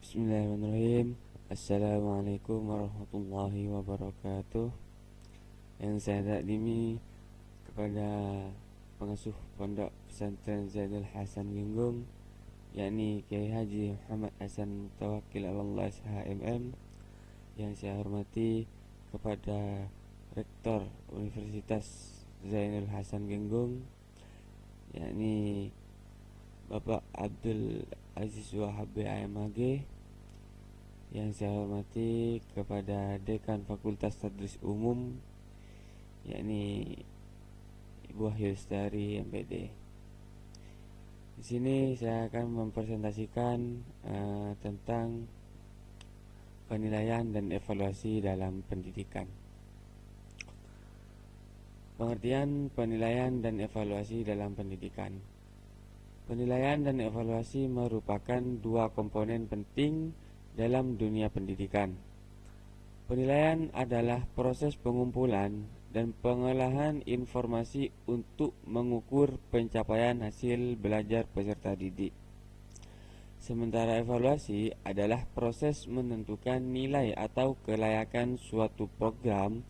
Bismillahirrahmanirrahim. Assalamualaikum warahmatullahi wabarakatuh. Yang saya taklimi kepada pengasuh Pondok Pesantren Zainul Hasan Ginggung, yakni Kiai Haji Muhammad Hasan Mutawakil Allah SHMM. Yang saya hormati kepada Rektor Universitas Zainul Hasan Ginggung, yakni Bapak Abdul Aziz Wahab BAMAG. Yang saya hormati kepada Dekan Fakultas Tadris Umum, yakni Ibu Wahyu Lestari MPD. Di sini saya akan mempresentasikan tentang penilaian dan evaluasi dalam pendidikan. Pengertian penilaian dan evaluasi dalam pendidikan. Penilaian dan evaluasi merupakan dua komponen penting dalam dunia pendidikan. Penilaian adalah proses pengumpulan dan pengolahan informasi untuk mengukur pencapaian hasil belajar peserta didik. Sementara evaluasi adalah proses menentukan nilai atau kelayakan suatu program,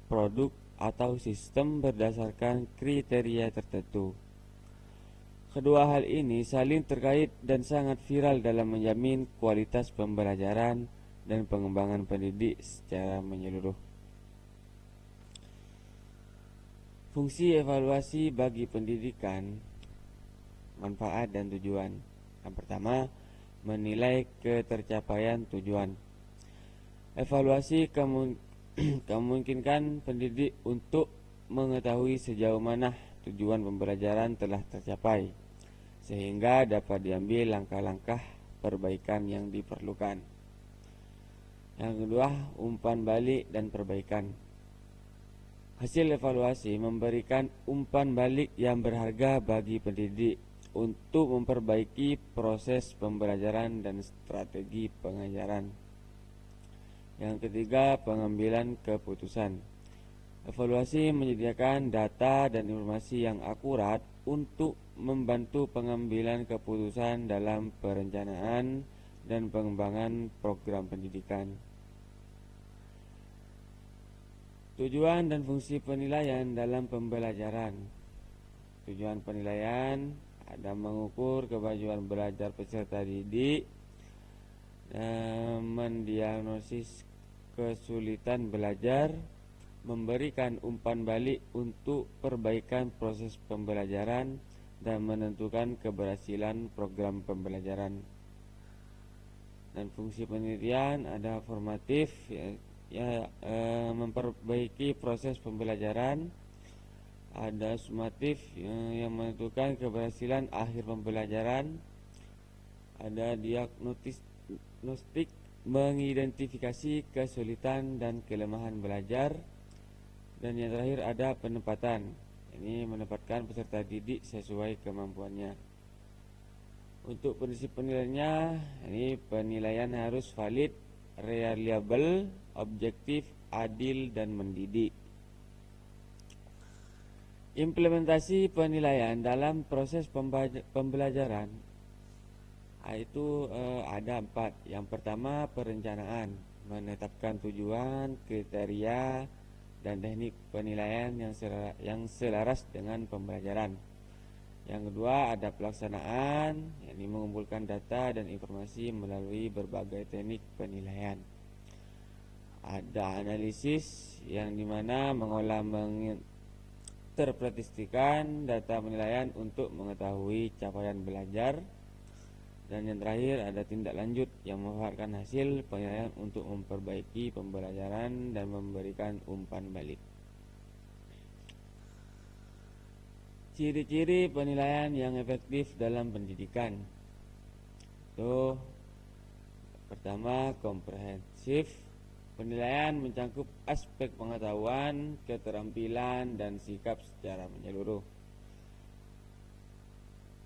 produk, atau sistem berdasarkan kriteria tertentu. Kedua hal ini saling terkait dan sangat viral dalam menjamin kualitas pembelajaran dan pengembangan pendidik secara menyeluruh. Fungsi evaluasi bagi pendidikan, manfaat dan tujuan. Yang pertama, menilai ketercapaian tujuan. Evaluasi memungkinkan pendidik untuk mengetahui sejauh mana tujuan pembelajaran telah tercapai, sehingga dapat diambil langkah-langkah perbaikan yang diperlukan. Yang kedua, umpan balik dan perbaikan. Hasil evaluasi memberikan umpan balik yang berharga bagi pendidik untuk memperbaiki proses pembelajaran dan strategi pengajaran. Yang ketiga, pengambilan keputusan. Evaluasi menyediakan data dan informasi yang akurat untuk membantu pengambilan keputusan dalam perencanaan dan pengembangan program pendidikan. Tujuan dan fungsi penilaian dalam pembelajaran. Tujuan penilaian ada mengukur kemajuan belajar peserta didik, mendiagnosis kesulitan belajar, memberikan umpan balik untuk perbaikan proses pembelajaran, dan menentukan keberhasilan program pembelajaran. Dan fungsi penelitian ada formatif, memperbaiki proses pembelajaran. Ada sumatif, yang menentukan keberhasilan akhir pembelajaran. Ada diagnostik, mengidentifikasi kesulitan dan kelemahan belajar. Dan yang terakhir ada penempatan, ini menempatkan peserta didik sesuai kemampuannya. Untuk prinsip penilaiannya, ini penilaian harus valid, reliable, objektif, adil, dan mendidik. Implementasi penilaian dalam proses pembelajaran itu ada 4. Yang pertama, perencanaan, menetapkan tujuan, kriteria, dan teknik penilaian yang selaras dengan pembelajaran. Yang kedua, ada pelaksanaan, yakni mengumpulkan data dan informasi melalui berbagai teknik penilaian. Ada analisis, yang dimana mengolah menginterpretasikan data penilaian untuk mengetahui capaian belajar. Dan yang terakhir ada tindak lanjut, yang memanfaatkan hasil penilaian untuk memperbaiki pembelajaran dan memberikan umpan balik. Ciri-ciri penilaian yang efektif dalam pendidikan. Itu pertama, komprehensif. Penilaian mencakup aspek pengetahuan, keterampilan, dan sikap secara menyeluruh.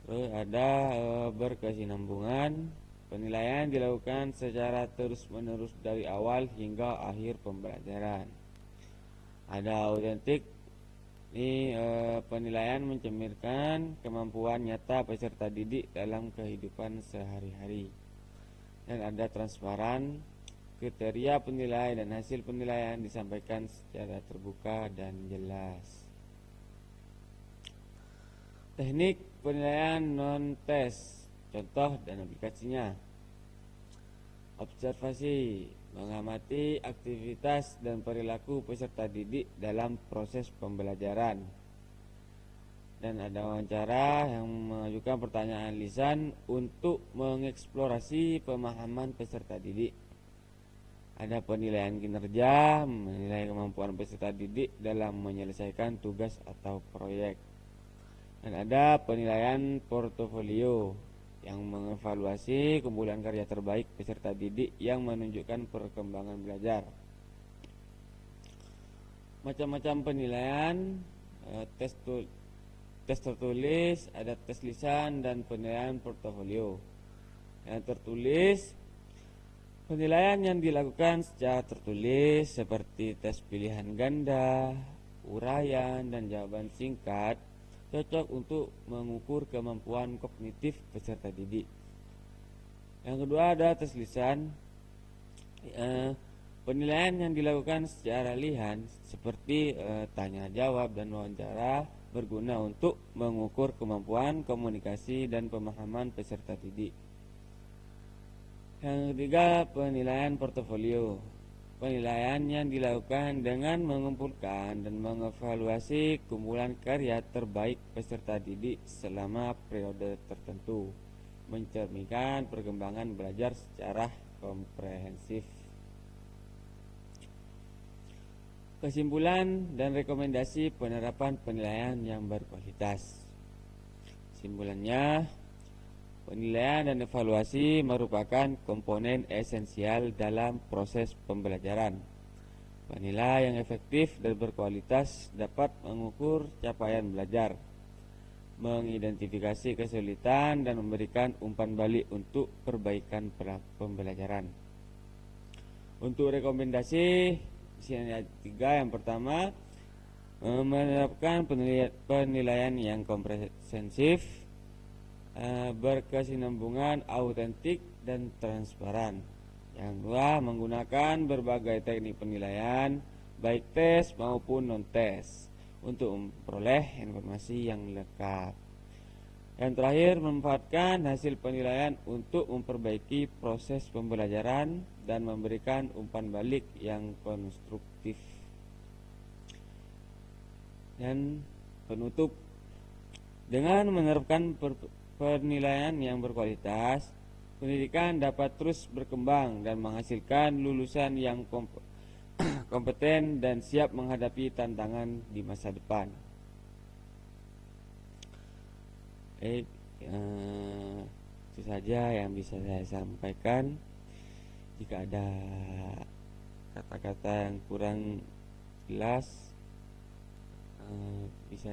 Terus ada berkesinambungan. Penilaian dilakukan secara terus-menerus dari awal hingga akhir pembelajaran. Ada autentik. Ini penilaian mencerminkan kemampuan nyata peserta didik dalam kehidupan sehari-hari. dan ada transparan. Kriteria penilaian dan hasil penilaian disampaikan secara terbuka dan jelas. Teknik penilaian non-tes, contoh dan aplikasinya. Observasi, mengamati aktivitas dan perilaku peserta didik dalam proses pembelajaran. Dan ada wawancara yang mengajukan pertanyaan lisan untuk mengeksplorasi pemahaman peserta didik. Ada penilaian kinerja, menilai kemampuan peserta didik dalam menyelesaikan tugas atau proyek. Dan ada penilaian portofolio yang mengevaluasi kumpulan karya terbaik peserta didik yang menunjukkan perkembangan belajar. Macam-macam penilaian, tes tertulis, ada tes lisan, dan penilaian portofolio. Yang tertulis, penilaian yang dilakukan secara tertulis seperti tes pilihan ganda, uraian, dan jawaban singkat cocok untuk mengukur kemampuan kognitif peserta didik. Yang kedua ada tes lisan. Penilaian yang dilakukan secara lisan seperti tanya jawab dan wawancara berguna untuk mengukur kemampuan komunikasi dan pemahaman peserta didik. Yang ketiga, penilaian portofolio. Penilaian yang dilakukan dengan mengumpulkan dan mengevaluasi kumpulan karya terbaik peserta didik selama periode tertentu, mencerminkan perkembangan belajar secara komprehensif. Kesimpulan dan rekomendasi penerapan penilaian yang berkualitas. Kesimpulannya, penilaian dan evaluasi merupakan komponen esensial dalam proses pembelajaran. Penilaian yang efektif dan berkualitas dapat mengukur capaian belajar, mengidentifikasi kesulitan, dan memberikan umpan balik untuk perbaikan pembelajaran. Untuk rekomendasi ada 3. Yang pertama, menerapkan penilaian yang komprehensif, berkesinambungan, autentik, dan transparan. Yang kedua, menggunakan berbagai teknik penilaian, baik tes maupun non-tes, untuk memperoleh informasi yang lengkap. Yang terakhir, memanfaatkan hasil penilaian untuk memperbaiki proses pembelajaran dan memberikan umpan balik yang konstruktif. Dan penutup, dengan menerapkan penilaian yang berkualitas, pendidikan dapat terus berkembang dan menghasilkan lulusan yang kompeten dan siap menghadapi tantangan di masa depan. Itu saja yang bisa saya sampaikan. Jika ada kata-kata yang kurang jelas, bisa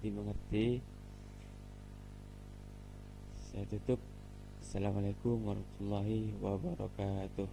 dimengerti. Saya tutup. Assalamualaikum warahmatullahi wabarakatuh.